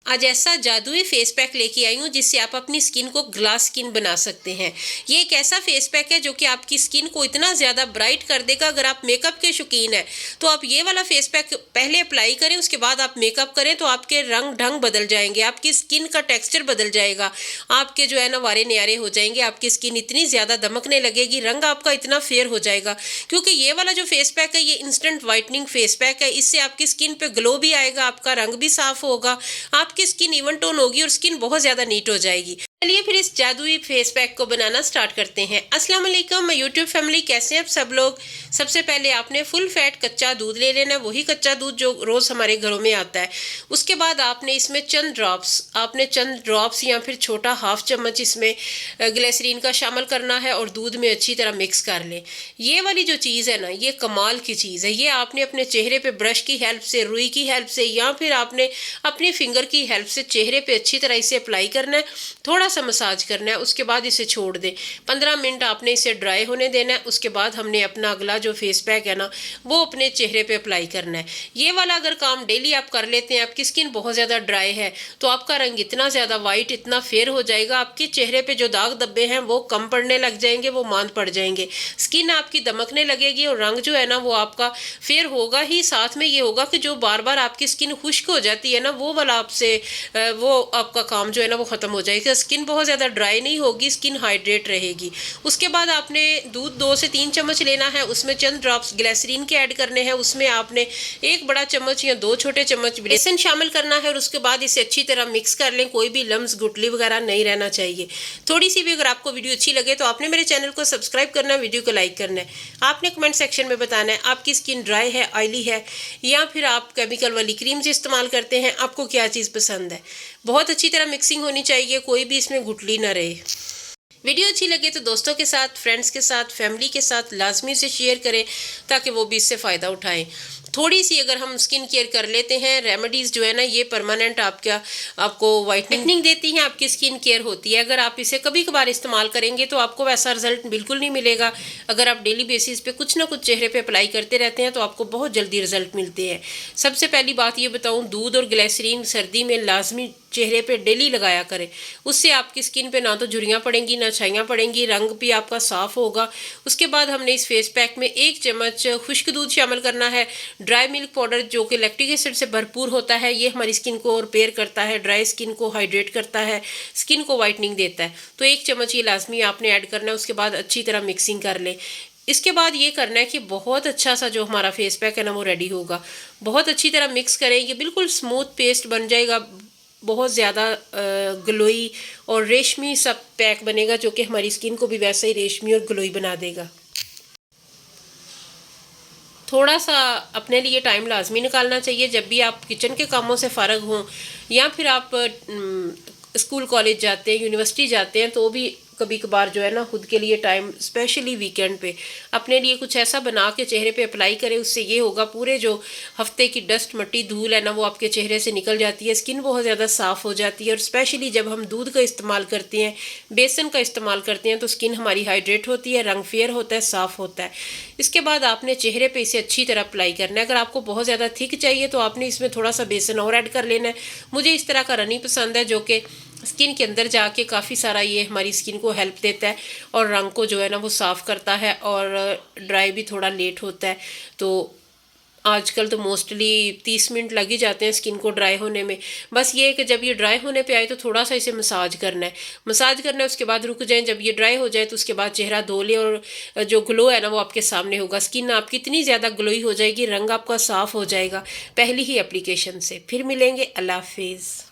आज ऐसा जादुई फेस पैक लेके आई हूँ जिससे आप अपनी स्किन को ग्लास स्किन बना सकते हैं। ये एक ऐसा फेस पैक है जो कि आपकी स्किन को इतना ज़्यादा ब्राइट कर देगा। अगर आप मेकअप के शौकीन हैं तो आप ये वाला फेस पैक पहले अप्लाई करें, उसके बाद आप मेकअप करें तो आपके रंग ढंग बदल जाएंगे, आपकी स्किन का टेक्सचर बदल जाएगा, आपके जो है ना वारे न्यारे हो जाएंगे, आपकी स्किन इतनी ज़्यादा दमकने लगेगी, रंग आपका इतना फेयर हो जाएगा। क्योंकि ये वाला जो फेस पैक है ये इंस्टेंट वाइटनिंग फेस पैक है। इससे आपकी स्किन पे ग्लो भी आएगा, आपका रंग भी साफ होगा, आपकी स्किन इवन टोन होगी और स्किन बहुत ज़्यादा नीट हो जाएगी। चलिए फिर इस जादुई फेस पैक को बनाना स्टार्ट करते हैं। अस्सलाम वालेकुम, मैं यूट्यूब फैमिली, कैसे हैं आप सब लोग। सबसे पहले आपने फुल फैट कच्चा दूध ले लेना है, वही कच्चा दूध जो रोज़ हमारे घरों में आता है। उसके बाद आपने इसमें चंद ड्रॉप्स या फिर छोटा हाफ चम्मच इसमें ग्लिसरीन का शामिल करना है और दूध में अच्छी तरह मिक्स कर लें। ये वाली जो चीज़ है ना, ये कमाल की चीज़ है। ये आपने अपने चेहरे पे ब्रश की हेल्प से, रुई की हेल्प से या फिर आपने अपनी फिंगर की हेल्प से चेहरे पे अच्छी तरह इसे अप्लाई करना है, थोड़ा सा मसाज करना है। उसके बाद इसे छोड़ दें, 15 मिनट आपने इसे ड्राई होने देना है। उसके बाद हमने अपना अगला जो फेस पैक है ना वो अपने चेहरे पे अप्लाई करना है। ये वाला अगर काम डेली आप कर लेते हैं, आपकी स्किन बहुत ज़्यादा ड्राई है तो आपका रंग इतना ज़्यादा वाइट, इतना फेयर हो जाएगा, आपके चेहरे पे जो दाग धब्बे हैं वो कम पड़ने लग जाएंगे, वो मांद पड़ जाएंगे, स्किन आपकी दमकने लगेगी और रंग जो है ना वो आपका फेयर होगा ही। साथ में ये होगा कि जो बार बार आपकी स्किन खुश्क हो जाती है ना वो वाला आपसे वो आपका काम जो है ना वो ख़त्म हो जाएगा। स्किन बहुत ज़्यादा ड्राई नहीं होगी, स्किन हाइड्रेट रहेगी। उसके बाद आपने दूध 2 से 3 चम्मच लेना है, उसमें चंद ड्रॉप्स ग्लिसरीन के ऐड करने हैं। उसमें आपने 1 बड़ा चम्मच या 2 छोटे चम्मच बेसन शामिल करना है और उसके बाद इसे अच्छी तरह मिक्स कर लें। कोई भी लम्स गुठली वगैरह नहीं रहना चाहिए। थोड़ी सी भी अगर आपको वीडियो अच्छी लगे तो आपने मेरे चैनल को सब्सक्राइब करना है, वीडियो को लाइक करना है। आपने कमेंट सेक्शन में बताना है आपकी स्किन ड्राई है, ऑयली है या फिर आप केमिकल वाली क्रीम्स इस्तेमाल करते हैं, आपको क्या चीज़ पसंद है। बहुत अच्छी तरह मिक्सिंग होनी चाहिए, कोई भी इसमें गुठली ना रहे। वीडियो अच्छी लगे तो दोस्तों के साथ, फ्रेंड्स के साथ, फैमिली के साथ लाजमी से शेयर करें ताकि वो भी इससे फ़ायदा उठाएं। थोड़ी सी अगर हम स्किन केयर कर लेते हैं, रेमेडीज़ जो है ना ये परमानेंट आपको वाइटनिंग देती हैं, आपकी स्किन केयर होती है। अगर आप इसे कभी कभार इस्तेमाल करेंगे तो आपको वैसा रिजल्ट बिल्कुल नहीं मिलेगा। अगर आप डेली बेसिस पे कुछ ना कुछ चेहरे पे अप्लाई करते रहते हैं तो आपको बहुत जल्दी रिजल्ट मिलते हैं। सबसे पहली बात ये बताऊँ, दूध और ग्लिसरीन सर्दी में लाजमी चेहरे पे डेली लगाया करें। उससे आपकी स्किन पे ना तो झुर्रियाँ पड़ेंगी ना छाइयाँ पड़ेंगी, रंग भी आपका साफ़ होगा। उसके बाद हमने इस फेस पैक में 1 चम्मच खुश्क दूध शामिल करना है। ड्राई मिल्क पाउडर जो कि लैक्टिक एसिड से भरपूर होता है, ये हमारी स्किन को रिपेयर करता है, ड्राई स्किन को हाइड्रेट करता है, स्किन को वाइटनिंग देता है। तो 1 चम्मच ये लाजमी आपने ऐड करना है। उसके बाद अच्छी तरह मिक्सिंग कर लें। इसके बाद ये करना है कि बहुत अच्छा सा जो हमारा फेस पैक है ना वो रेडी होगा। बहुत अच्छी तरह मिक्स करें, ये बिल्कुल स्मूथ पेस्ट बन जाएगा, बहुत ज़्यादा ग्लोई और रेशमी सा पैक बनेगा जो कि हमारी स्किन को भी वैसे ही रेशमी और ग्लोई बना देगा। थोड़ा सा अपने लिए टाइम लाजमी निकालना चाहिए जब भी आप किचन के कामों से फ़ारग हों या फिर आप स्कूल कॉलेज जाते हैं, यूनिवर्सिटी जाते हैं तो भी कभी कभार जो है ना खुद के लिए टाइम, स्पेशली वीकेंड पे अपने लिए कुछ ऐसा बना के चेहरे पे अप्लाई करें। उससे ये होगा पूरे जो हफ्ते की डस्ट मट्टी धूल है ना वो आपके चेहरे से निकल जाती है, स्किन बहुत ज़्यादा साफ़ हो जाती है। और स्पेशली जब हम दूध का इस्तेमाल करते हैं, बेसन का इस्तेमाल करते हैं तो स्किन हमारी हाइड्रेट होती है, रंग फेयर होता है, साफ़ होता है। इसके बाद आपने चेहरे पे इसे अच्छी तरह अप्लाई करना है। अगर आपको बहुत ज़्यादा थिक चाहिए तो आपने इसमें थोड़ा सा बेसन और ऐड कर लेना है। मुझे इस तरह का रनी पसंद है जो कि स्किन के अंदर जाके काफ़ी सारा ये हमारी स्किन को हेल्प देता है और रंग को जो है ना वो साफ़ करता है और ड्राई भी थोड़ा लेट होता है। तो आजकल तो मोस्टली 30 मिनट लग ही जाते हैं स्किन को ड्राई होने में। बस ये है कि जब ये ड्राई होने पे आए तो थोड़ा सा इसे मसाज करना है, उसके बाद रुक जाएं। जब ये ड्राई हो जाए तो उसके बाद चेहरा धो लें और जो ग्लो है ना वो आपके सामने होगा। स्किन आपकी इतनी ज़्यादा ग्लोई हो जाएगी, रंग आपका साफ़ हो जाएगा पहली ही एप्लीकेशन से। फिर मिलेंगे, अल्लाह हाफिज़।